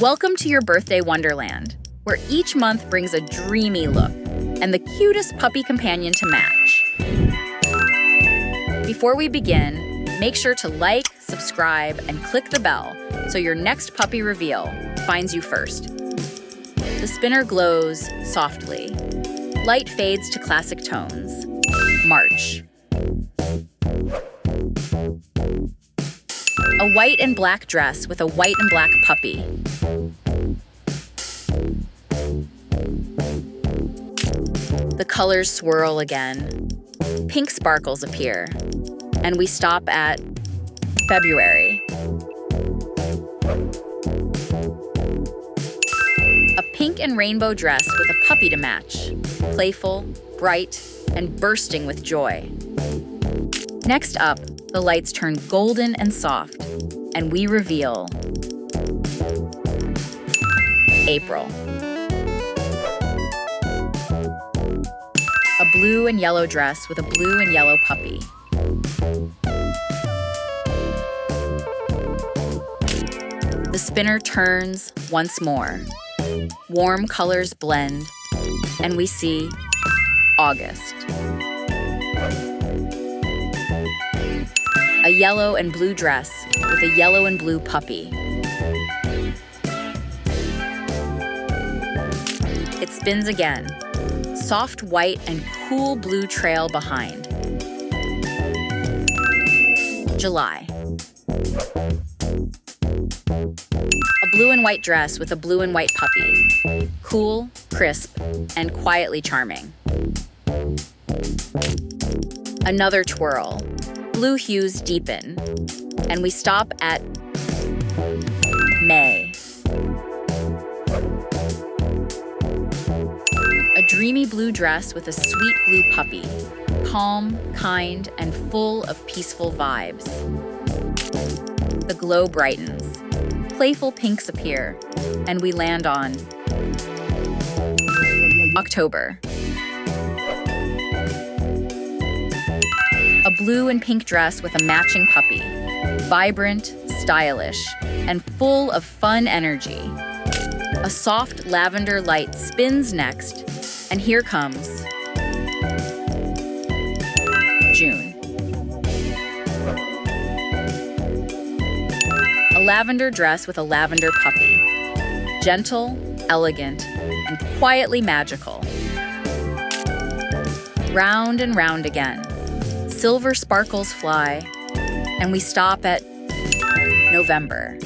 Welcome to your birthday wonderland, where each month brings a dreamy look and the cutest puppy companion to match. Before we begin, make sure to like, subscribe, and click the bell so your next puppy reveal finds you first. The spinner glows softly. Light fades to classic tones. March. A white and black dress with a white and black puppy. The colors swirl again. Pink sparkles appear. And we stop at February. A pink and rainbow dress with a puppy to match. Playful, bright, and bursting with joy. Next up, the lights turn golden and soft, and we reveal April. A blue and yellow dress with a blue and yellow puppy. The spinner turns once more. Warm colors blend, and we see August. A yellow and blue dress with a yellow and blue puppy. It spins again. Soft white and cool blue trail behind. July. A blue and white dress with a blue and white puppy. Cool, crisp, and quietly charming. Another twirl. Blue hues deepen, and we stop at May. A dreamy blue dress with a sweet blue puppy, calm, kind, and full of peaceful vibes. The glow brightens. Playful pinks appear, and we land on October. A blue and pink dress with a matching puppy. Vibrant, stylish, and full of fun energy. A soft lavender light spins next, and here comes June. A lavender dress with a lavender puppy. Gentle, elegant, and quietly magical. Round and round again. Silver sparkles fly, and we stop at November.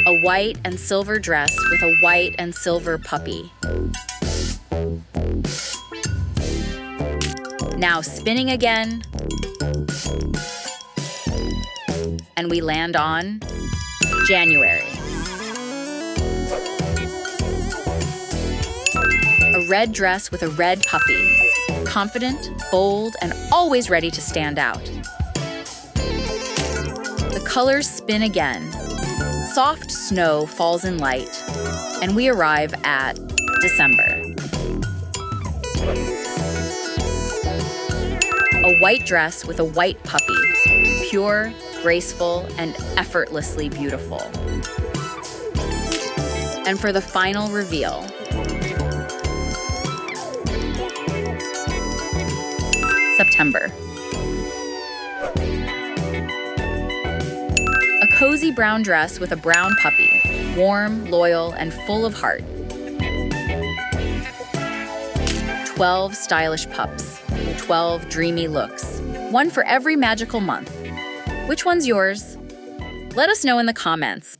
A white and silver dress with a white and silver puppy. Now spinning again, and we land on January. A red dress with a red puppy. Confident, bold, and always ready to stand out. The colors spin again. Soft snow falls in light, and we arrive at December. A white dress with a white puppy. Pure, graceful, and effortlessly beautiful. And for the final reveal, September. A cozy brown dress with a brown puppy, warm, loyal, and full of heart. 12 stylish pups, 12 dreamy looks, one for every magical month. Which one's yours? Let us know in the comments.